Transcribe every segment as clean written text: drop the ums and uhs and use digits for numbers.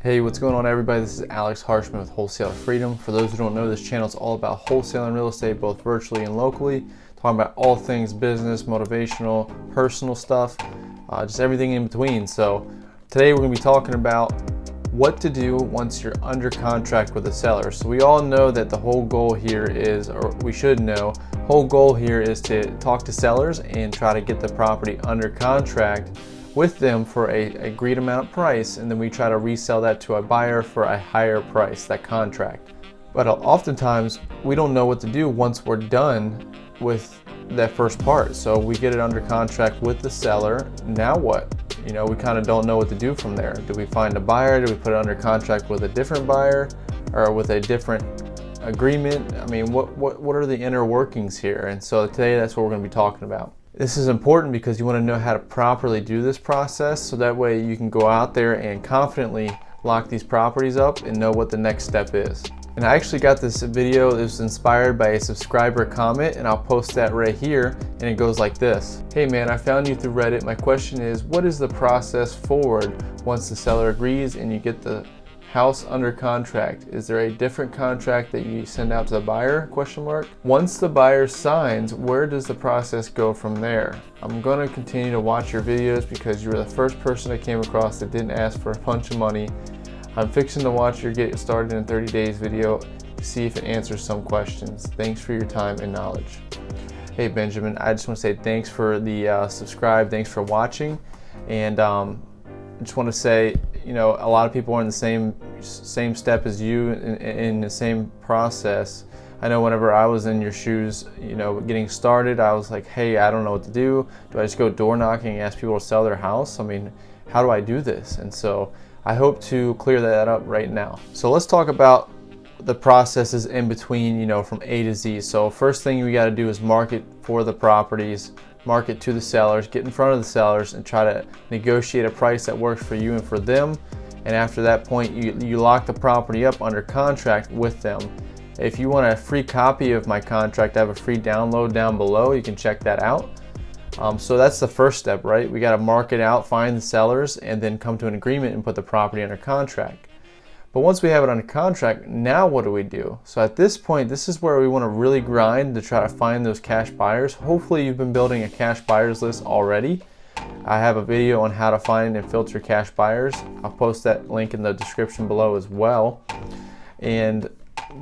Hey, what's going on everybody? This is Alex Harshman with Wholesale Freedom. For those who don't know, this channel is all about wholesaling real estate, both virtually and locally. Talking about all things business, motivational, personal stuff, just everything in between. So today we're going to be talking about what to do once you're under contract with a seller. So we all know that the whole goal here is, or we should know, whole goal here is to talk to sellers and try to get the property under contract with them for a agreed amount of price, and then we try to resell that to a buyer for a higher price, that contract. But oftentimes we don't know what to do once we're done with that first part. So we get it under contract with the seller. Now what? You know, we kind of don't know what to do from there. Do we find a buyer? Do we put it under contract with a different buyer or with a different agreement? I mean, what are the inner workings here? And so today that's what we're going to be talking about. This is important because you want to know how to properly do this process, so that way you can go out there and confidently lock these properties up and know what the next step is. And I actually got this video that was inspired by a subscriber comment, and I'll post that right here, and it goes like this. Hey man, I found you through Reddit. My question is, what is the process forward once the seller agrees and you get the house under contract? Is there a different contract that you send out to the buyer? Once the buyer signs, where does the process go from there? I'm going to continue to watch your videos because you were the first person I came across that didn't ask for a bunch of money. I'm fixing to watch your Get Started in 30 Days video to see if it answers some questions. Thanks for your time and knowledge. Hey Benjamin, I just want to say thanks for the subscribe, thanks for watching, and I just want to say, you know, a lot of people are in the same step as you in the same process. I know whenever I was in your shoes, you know, getting started, I was like, hey, I don't know what to do. Do I just go door knocking and ask people to sell their house? I mean, how do I do this? And so I hope to clear that up right now. So let's talk about the processes in between, you know, from A to Z. So first thing we got to do is market for the properties, market to the sellers, get in front of the sellers and try to negotiate a price that works for you and for them. And after that point, you lock the property up under contract with them. If you want a free copy of my contract, I have a free download down below. You can check that out. So that's the first step, right? We got to market out, find the sellers, and then come to an agreement and put the property under contract. But once we have it under contract, now what do we do? So at this point, this is where we want to really grind to try to find those cash buyers. Hopefully you've been building a cash buyers list already. I have a video on how to find and filter cash buyers. I'll post that link in the description below as well. And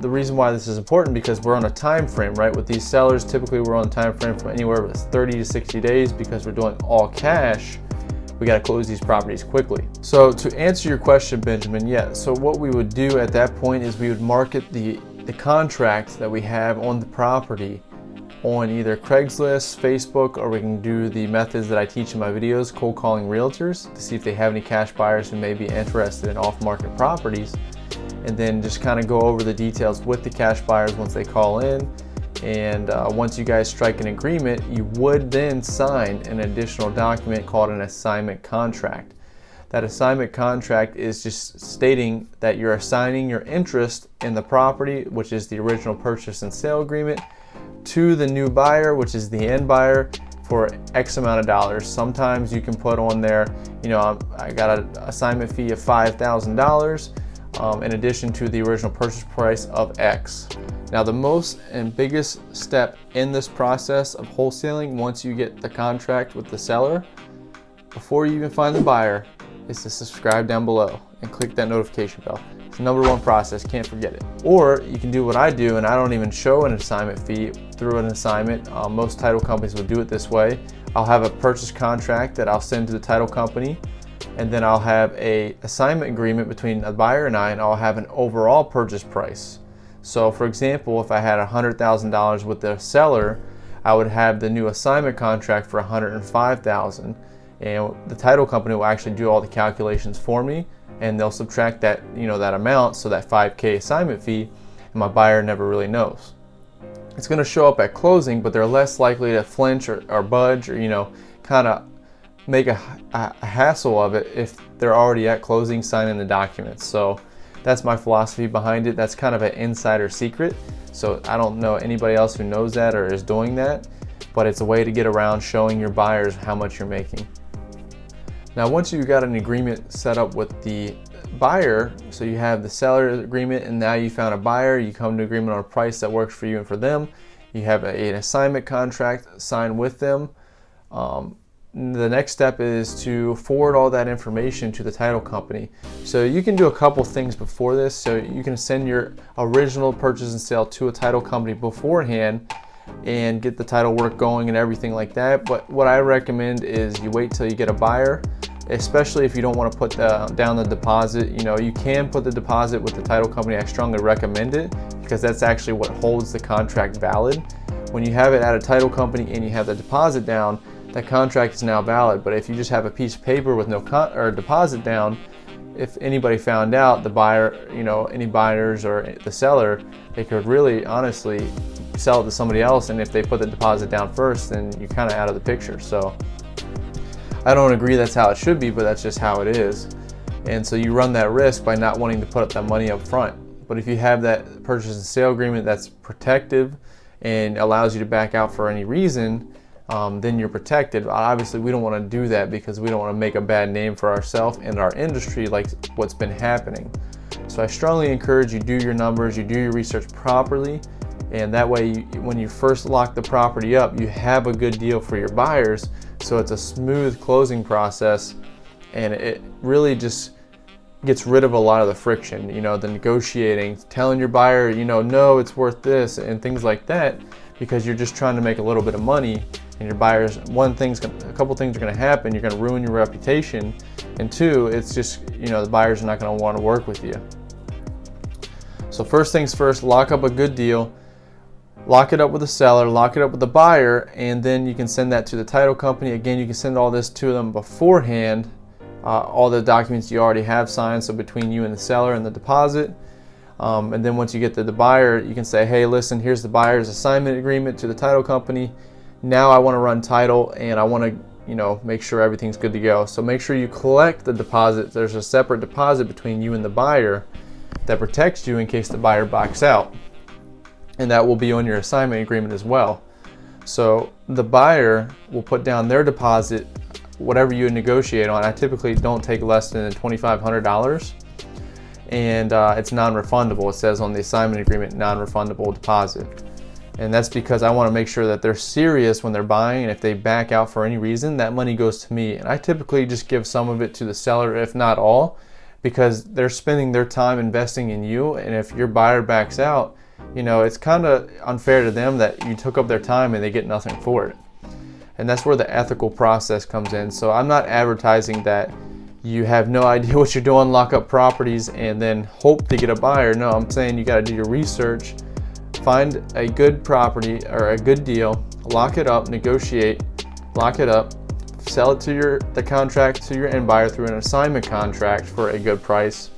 the reason why this is important, because we're on a time frame, right? With these sellers, typically we're on a time frame from anywhere from 30 to 60 days because we're doing all cash. We got to close these properties quickly. So to answer your question, Benjamin, yeah, so what we would do at that point is we would market the contract that we have on the property on either Craigslist, Facebook, or we can do the methods that I teach in my videos, cold calling realtors, to see if they have any cash buyers who may be interested in off-market properties, and then just kind of go over the details with the cash buyers once they call in. And once you guys strike an agreement, you would then sign an additional document called an assignment contract. That assignment contract is just stating that you're assigning your interest in the property, which is the original purchase and sale agreement, to the new buyer, which is the end buyer, for X amount of dollars. Sometimes you can put on there, you know, I got an assignment fee of $5,000 in addition to the original purchase price of X. Now the most and biggest step in this process of wholesaling, once you get the contract with the seller, before you even find the buyer, is to subscribe down below and click that notification bell. It's the #1 process, can't forget it. Or you can do what I do, and I don't even show an assignment fee through an assignment. Most title companies will do it this way. I'll have a purchase contract that I'll send to the title company, and then I'll have a assignment agreement between the buyer and I, and I'll have an overall purchase price. So for example, if I had $100,000 with the seller, I would have the new assignment contract for $105,000, and the title company will actually do all the calculations for me, and they'll subtract that, you know, that amount, so that $5K assignment fee, and my buyer never really knows. It's going to show up at closing, but they're less likely to flinch or budge, or, you know, kind of make a hassle of it if they're already at closing signing the documents. So that's my philosophy behind it. That's kind of an insider secret. So I don't know anybody else who knows that or is doing that, but it's a way to get around showing your buyers how much you're making. Now, once you got an agreement set up with the buyer, so you have the seller agreement and now you found a buyer, you come to agreement on a price that works for you and for them. You have an assignment contract signed with them. The next step is to forward all that information to the title company. So you can do a couple things before this. So you can send your original purchase and sale to a title company beforehand and get the title work going and everything like that. But what I recommend is you wait till you get a buyer, especially if you don't want to put down the deposit. You know, you can put the deposit with the title company. I strongly recommend it because that's actually what holds the contract valid. When you have it at a title company and you have the deposit down, that contract is now valid. But if you just have a piece of paper with no deposit down, if anybody found out, the buyer, you know, any buyers or the seller, they could really honestly sell it to somebody else. And if they put the deposit down first, then you're kind of out of the picture. So I don't agree that's how it should be, but that's just how it is. And so you run that risk by not wanting to put up that money up front. But if you have that purchase and sale agreement that's protective and allows you to back out for any reason, then you're protected. Obviously, we don't want to do that because we don't want to make a bad name for ourselves and our industry like what's been happening. So I strongly encourage you do your numbers, you do your research properly, and that way when you first lock the property up, you have a good deal for your buyers. So it's a smooth closing process, and it really just gets rid of a lot of the friction, you know, the negotiating, telling your buyer, you know, no, it's worth this and things like that, because you're just trying to make a little bit of money. And your buyers, a couple things are going to happen. You're going to ruin your reputation, and two, it's just, you know, the buyers are not going to want to work with you. So first things first, lock up a good deal, lock it up with the seller, lock it up with the buyer, and then you can send that to the title company. Again, you can send all this to them beforehand, all the documents you already have signed, so between you and the seller and the deposit. And then once you get to the buyer, you can say, hey, listen, here's the buyer's assignment agreement to the title company. Now I want to run title and I want to, you know, make sure everything's good to go. So make sure you collect the deposit. There's a separate deposit between you and the buyer that protects you in case the buyer backs out. And that will be on your assignment agreement as well. So the buyer will put down their deposit, whatever you negotiate on. I typically don't take less than $2,500. And it's non-refundable. It says on the assignment agreement, non-refundable deposit. And that's because I want to make sure that they're serious when they're buying, and if they back out for any reason, that money goes to me. And I typically just give some of it to the seller, if not all, because they're spending their time investing in you. And if your buyer backs out, you know, it's kind of unfair to them that you took up their time and they get nothing for it. And that's where the ethical process comes in. So I'm not advertising that you have no idea what you're doing, lock up properties and then hope to get a buyer. No, I'm saying you got to do your research, find a good property or a good deal, lock it up, negotiate, lock it up, sell it to the contract to your end buyer through an assignment contract for a good price.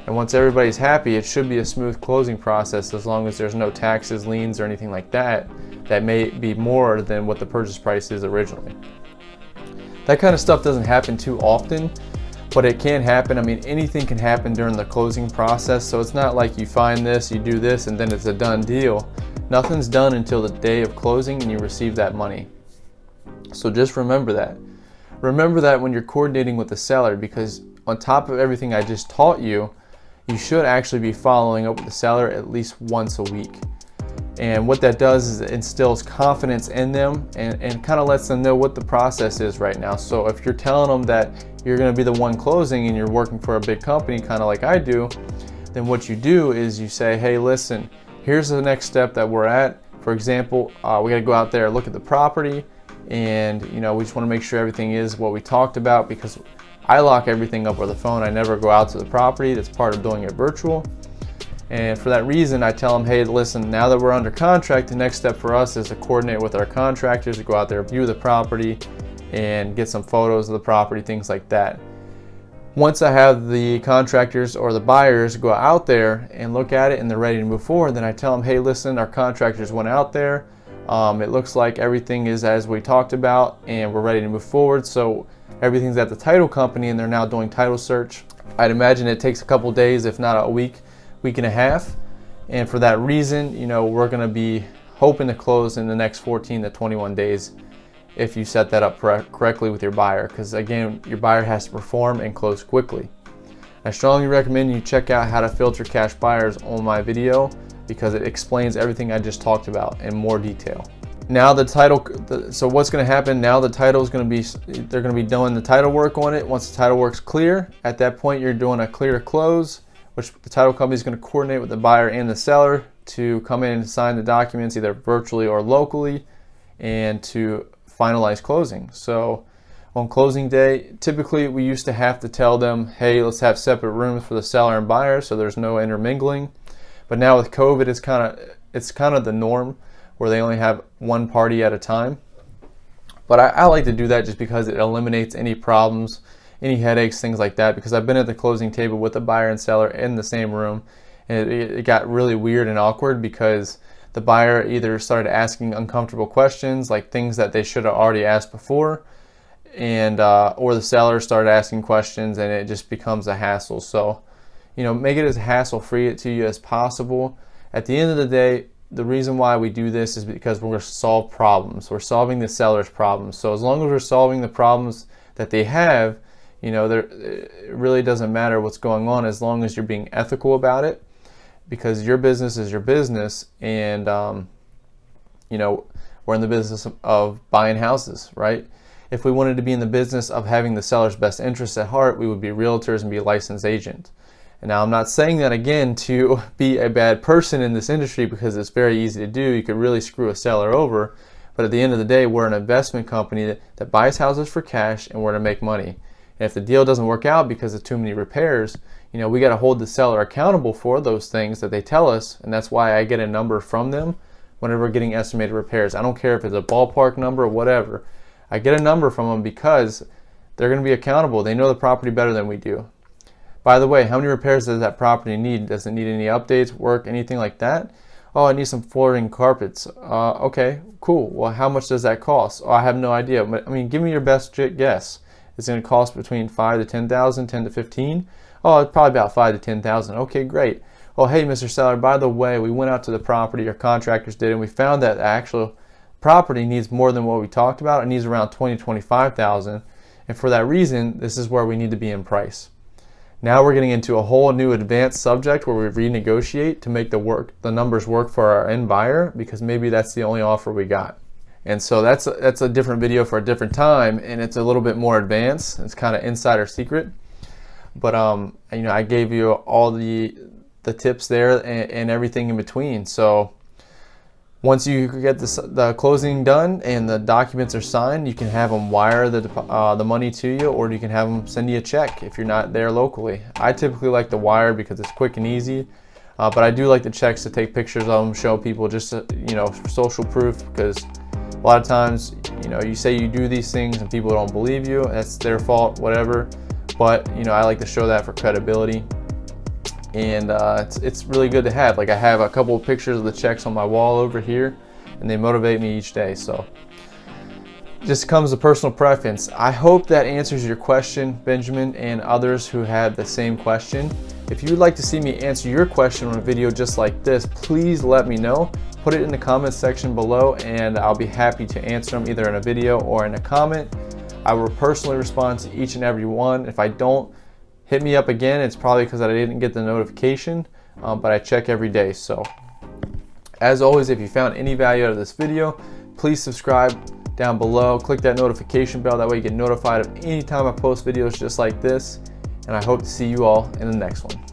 And once everybody's happy, it should be a smooth closing process as long as there's no taxes, liens, or anything like that that may be more than what the purchase price is originally. That kind of stuff doesn't happen too often, but it can happen. I mean, anything can happen during the closing process, so it's not like you find this, you do this, and then it's a done deal. Nothing's done until the day of closing and you receive that money. So just remember that. Remember that when you're coordinating with the seller, because on top of everything I just taught you, you should actually be following up with the seller at least once a week. And what that does is it instills confidence in them and kind of lets them know what the process is right now. So if you're telling them that you're going to be the one closing and you're working for a big company, kind of like I do, then what you do is you say, hey, listen, here's the next step that we're at. For example, we got to go out there, look at the property, and you know, we just want to make sure everything is what we talked about, because I lock everything up with the phone. I never go out to the property. That's part of doing it virtual. And for that reason, I tell them, hey, listen, now that we're under contract, the next step for us is to coordinate with our contractors to go out there, view the property, and get some photos of the property, things like that. Once I have the contractors or the buyers go out there and look at it and they're ready to move forward, then I tell them, hey, listen, our contractors went out there. It looks like everything is as we talked about and we're ready to move forward. So everything's at the title company and they're now doing title search. I'd imagine it takes a couple days, if not a week and a half. And for that reason, you know, we're going to be hoping to close in the next 14 to 21 days if you set that up correctly with your buyer, because again, your buyer has to perform and close quickly. I strongly recommend you check out how to filter cash buyers on my video because it explains everything I just talked about in more detail. Now the title, so what's going to happen now, the title is going to be, they're going to be doing the title work on it. Once the title work's clear, at that point you're doing a clear to close, which the title company is going to coordinate with the buyer and the seller to come in and sign the documents either virtually or locally and to finalize closing. So on closing day, typically we used to have to tell them, hey, let's have separate rooms for the seller and buyer so there's no intermingling. But now with COVID, it's kind of the norm where they only have one party at a time. But I like to do that just because it eliminates any problems, any headaches, things like that, because I've been at the closing table with the buyer and seller in the same room, and it got really weird and awkward because the buyer either started asking uncomfortable questions, like things that they should have already asked before, and or the seller started asking questions, and it just becomes a hassle. So, you know, make it as hassle-free to you as possible. At the end of the day, the reason why we do this is because we're going to solve problems. We're solving the seller's problems. So as long as we're solving the problems that they have, you know, it really doesn't matter what's going on as long as you're being ethical about it, because your business is your business, and you know, we're in the business of buying houses, right? If we wanted to be in the business of having the seller's best interests at heart, we would be realtors and be a licensed agent. And now I'm not saying that again to be a bad person in this industry, because it's very easy to do. You could really screw a seller over. But at the end of the day, we're an investment company that buys houses for cash, and we're to make money. And if the deal doesn't work out because of too many repairs, you know, we got to hold the seller accountable for those things that they tell us. And that's why I get a number from them whenever we're getting estimated repairs. I don't care if it's a ballpark number or whatever. I get a number from them because they're going to be accountable. They know the property better than we do. By the way, how many repairs does that property need? Does it need any updates, work, anything like that? Oh, I need some flooring, carpets. Okay, cool. Well, how much does that cost? Oh, I have no idea. But I mean, give me your best guess. It's going to cost between 5 to 10,000, 10 to 15. Oh, it's probably about 5 to 10,000. Okay, great. Oh, hey, Mr. Seller, by the way, we went out to the property, our contractors did, and we found that the actual property needs more than what we talked about. It needs around 20, 25,000. And for that reason, this is where we need to be in price. Now we're getting into a whole new advanced subject where we renegotiate to make the numbers work for our end buyer, because maybe that's the only offer we got. And so that's a different video for a different time, and it's a little bit more advanced. It's kind of insider secret. But you know, I gave you all the tips there and everything in between. So once you get the closing done and the documents are signed, you can have them wire the money to you, or you can have them send you a check if you're not there locally. I typically like the wire because it's quick and easy, but I do like the checks to take pictures of them, show people, just to, you know, for social proof, because a lot of times, you know, you say you do these things and people don't believe you. That's their fault, whatever. But you know, I like to show that for credibility. And it's really good to have. Like, I have a couple of pictures of the checks on my wall over here, and they motivate me each day. So just comes to personal preference. I hope that answers your question, Benjamin, and others who had the same question. If you would like to see me answer your question on a video just like this, please let me know. Put it in the comments section below, and I'll be happy to answer them either in a video or in a comment. I will personally respond to each and every one. If I don't, hit me up again. It's probably because I didn't get the notification, but I check every day. So as always, if you found any value out of this video, please subscribe down below. Click that notification bell. That way you get notified of any time I post videos just like this. And I hope to see you all in the next one.